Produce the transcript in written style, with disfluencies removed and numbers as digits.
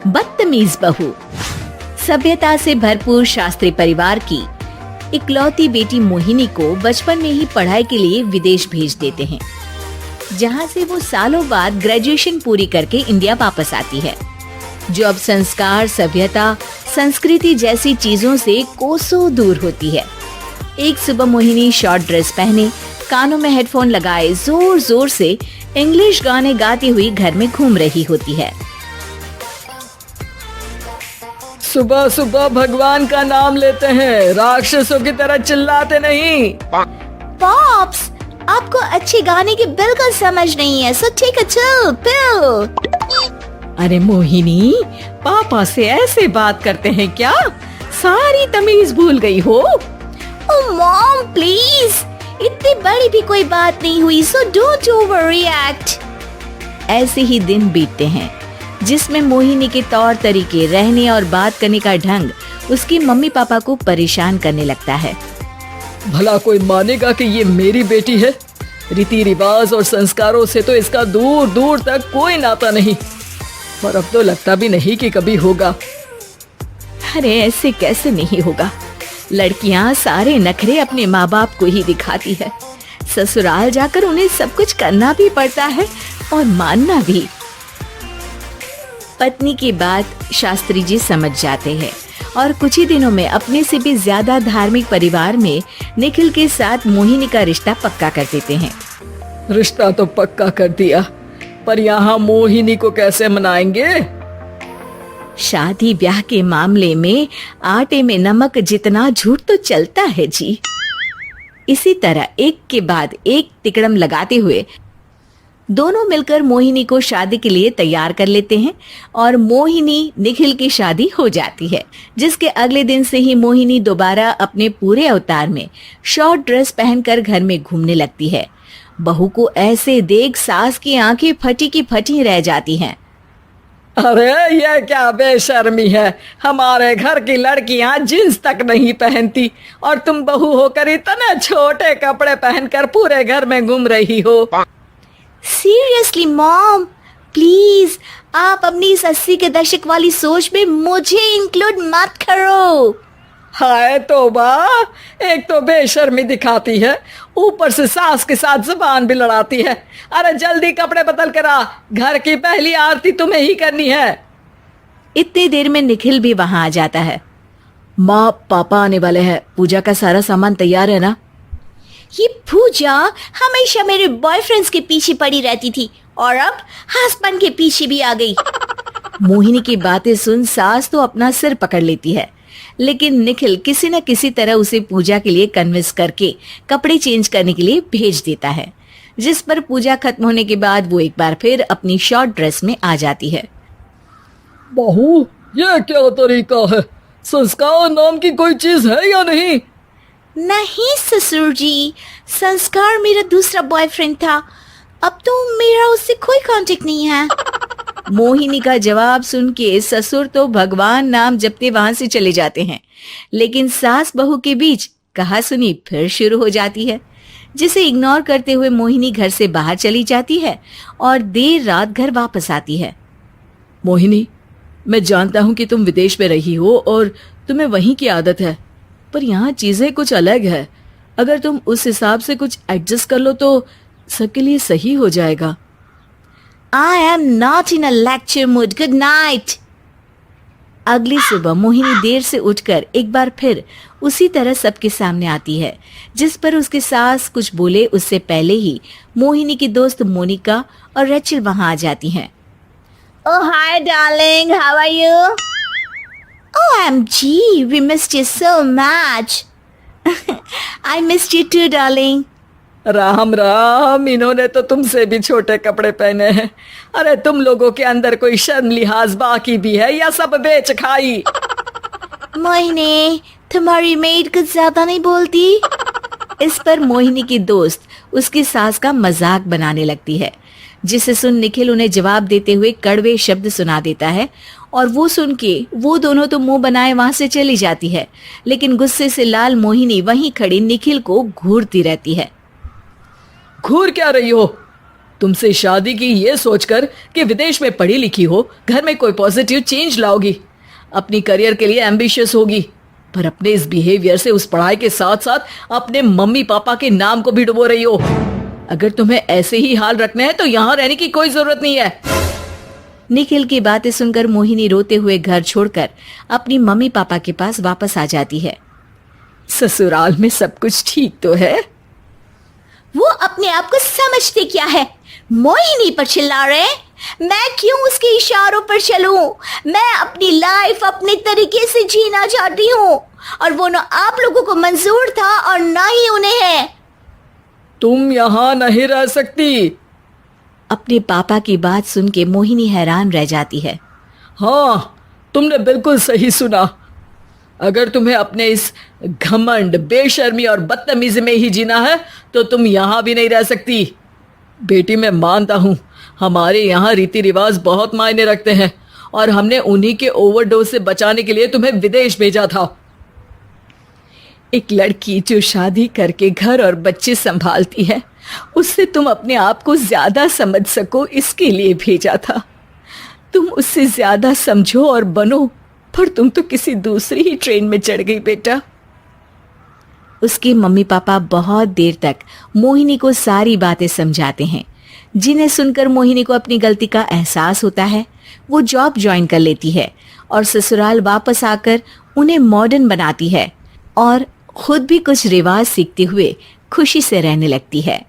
बदतमीज बहू। सभ्यता से भरपूर शास्त्री परिवार की इकलौती बेटी मोहिनी को बचपन में ही पढ़ाई के लिए विदेश भेज देते हैं, जहां से वो सालों बाद ग्रेजुएशन पूरी करके इंडिया वापस आती है, जो अब संस्कार, सभ्यता, संस्कृति जैसी चीजों से कोसों दूर होती है। एक सुबह मोहिनी शॉर्ट ड्रेस पहने, कानों में हेडफोन लगाए जोर जोर से इंग्लिश गाने गाती हुई घर में घूम रही होती है। सुबह सुबह भगवान का नाम लेते हैं, राक्षसों की तरह चिल्लाते नहीं। पॉप्स, आपको अच्छे गाने की बिल्कुल समझ नहीं है, so take a chill pill. अरे मोहिनी, पापा से ऐसे बात करते हैं क्या? सारी तमीज भूल गई हो। ओह मॉम प्लीज, इतनी बड़ी भी कोई बात नहीं हुई, सो डोंट ओवररिएक्ट। ऐसे ही दिन बीतते हैं जिसमें मोहिनी के तौर तरीके, रहने और बात करने का ढंग उसकी मम्मी पापा को परेशान करने लगता है। भला कोई मानेगा कि ये मेरी बेटी है? रीति रिवाज और संस्कारों से तो इसका दूर दूर तक कोई नाता नहीं, और अब तो लगता भी नहीं कि कभी होगा। अरे ऐसे कैसे नहीं होगा? लड़कियां सारे नखरे अपने माँ बाप को ही दिखाती है। ससुराल जाकर उन्हें सब कुछ करना भी पड़ता है और मानना भी। पत्नी की बात शास्त्री जी समझ जाते हैं और कुछ ही दिनों में अपने से भी ज्यादा धार्मिक परिवार में निखिल के साथ मोहिनी का रिश्ता पक्का कर देते हैं। रिश्ता तो पक्का कर दिया, पर यहाँ मोहिनी को कैसे मनाएंगे? शादी ब्याह के मामले में आटे में नमक जितना झूठ तो चलता है जी। इसी तरह एक के बाद एक तिकड़म लगाते हुए दोनों मिलकर मोहिनी को शादी के लिए तैयार कर लेते हैं और मोहिनी निखिल की शादी हो जाती है, जिसके अगले दिन से ही मोहिनी दोबारा अपने पूरे अवतार में शॉर्ट ड्रेस पहनकर घर में घूमने लगती है। बहू को ऐसे देख सास की आंखें फटी की फटी रह जाती हैं। अरे ये क्या बेशर्मी है, हमारे घर की लड़कियां जींस तक नहीं पहनती और तुम बहू होकर इतने छोटे कपड़े पहनकर पूरे घर में घूम रही हो। सीरियसली मॉम, प्लीज आप अपनी इस 80 के दशक वाली सोच में मुझे इंक्लूड मत करो। हाय तौबा, एक तो बेशर्मी दिखाती है, ऊपर से सास के साथ जुबान भी लड़ाती है। अरे जल्दी कपड़े बदल कर आ, घर की पहली आरती तुम्हें ही करनी है। इतनी देर में निखिल भी वहां आ जाता है। माँ, पापा आने वाले हैं, पूजा का सारा सामान तैयार है ना? ये पूजा हमेशा मेरे बॉयफ्रेंड्स के पीछे पड़ी रहती थी और अब हस्बैंड के पीछे भी आ गई। मोहिनी की बातें सुन सास तो अपना सिर पकड़ लेती है, लेकिन निखिल किसी न किसी तरह उसे पूजा के लिए कन्विंस करके कपड़े चेंज करने के लिए भेज देता है, जिस पर पूजा खत्म होने के बाद वो एक बार फिर अपनी शॉर्ट ड्रेस में आ जाती है। बहू, ये क्या तरीका है? संस्कार नाम की कोई चीज है या नहीं? नहीं ससुर जी, संस्कार मेरा दूसरा बॉयफ्रेंड था, अब तो मेरा उससे कोई कांटेक्ट नहीं है। मोहिनी का जवाब सुन के ससुर तो भगवान नाम जपते वहां से चले जाते हैं, लेकिन सास बहू के बीच कहासुनी फिर शुरू हो जाती है, जिसे इग्नोर करते हुए मोहिनी घर से बाहर चली जाती है और देर रात घर वापस आती है। मोहिनी, मैं जानता हूँ कि तुम विदेश में रही हो और तुम्हें वहीं की आदत है, पर यहाँ चीजें कुछ अलग है। अगर तुम उस हिसाब से कुछ एडजस्ट कर लो तो सबके लिए सही हो जाएगा। I am not in a lecture mood. Good night. अगली सुबह मोहिनी देर से उठकर एक बार फिर उसी तरह सबके सामने आती है, जिस पर उसके सास कुछ बोले उससे पहले ही मोहिनी की दोस्त मोनिका और रेचल वहां आ जाती हैं। Oh hi darling, how are you? OMG, we missed you so much. I missed you too darling. Ram Ram, इन्होंने तो तुमसे भी छोटे कपड़े पहने हैं। अरे तुम लोगों के अंदर कोई शर्म लिहाज बाकी भी है या सब बेच खाई? मोहिनी, तुम्हारी मेड कुछ ज्यादा नहीं बोलती? इस पर मोहिनी की दोस्त उसकी सास का मजाक बनाने लगती है, जिसे सुन निखिल उन्हें जवाब देते हुए कड़वे शब्द सुना देता है और वो सुन के वो दोनों तो मुंह बनाए वहां से चली जाती है, लेकिन गुस्से से लाल मोहिनी वहीं खड़ी निखिल को घूरती रहती है। घूर क्या रही हो? तुमसे शादी की ये सोचकर कि विदेश में पढ़ी लिखी हो, घर में कोई पॉजिटिव चेंज लाओगी, अपनी करियर के लिए एम्बिशियस होगी, पर अपने इस बिहेवियर से उस पढ़ाई के साथ साथ अपने मम्मी पापा के नाम को भी डुबो रही हो। अगर तुम्हें ऐसे ही हाल रखना है तो यहाँ रहने की कोई जरूरत नहीं है। निखिल की बातें सुनकर मोहिनी रोते हुए घर छोड़कर अपनी मम्मी पापा के पास वापस आ जाती है। ससुराल में सब कुछ ठीक तो है? वो अपने आप को समझते क्या है? मोहिनी पर चिल्ला रहे हैं? मैं क्यों उसके इशारों पर चलूं? मैं अपनी लाइफ अपने तरीके से जीना चाहती हूँ और वो ना आप लोगों को मंजूर था और ना ही उन्हें है। तुम यहाँ नहीं रह सकती। अपने पापा की बात सुन के मोहिनी हैरान रह जाती है। हाँ, तुमने बिल्कुल सही सुना। अगर तुम्हें अपने इस घमंड, बेशर्मी और बदतमीजी में ही जीना है तो तुम यहाँ भी नहीं रह सकती। बेटी, मैं मानता हूँ हमारे यहाँ रीति रिवाज बहुत मायने रखते हैं और हमने उन्हीं के ओवरडोज से बचाने के लिए तुम्हें विदेश भेजा था। एक लड़की जो शादी करके घर और बच्चे संभालती है, उससे तुम अपने आप को ज्यादा समझ सको इसके लिए भेजा था। तुम उससे ज्यादा समझो और बनो, पर तुम तो किसी दूसरी ही ट्रेन में चढ़ गई बेटा। उसके मम्मी पापा बहुत देर तक मोहिनी को सारी बातें समझाते हैं, जिन्हें सुनकर मोहिनी को अपनी गलती का एहसास होता है। वो जॉब ज्वाइन कर लेती है और ससुराल वापस आकर उन्हें मॉडर्न बनाती है और खुद भी कुछ रिवाज सीखते हुए खुशी से रहने लगती है।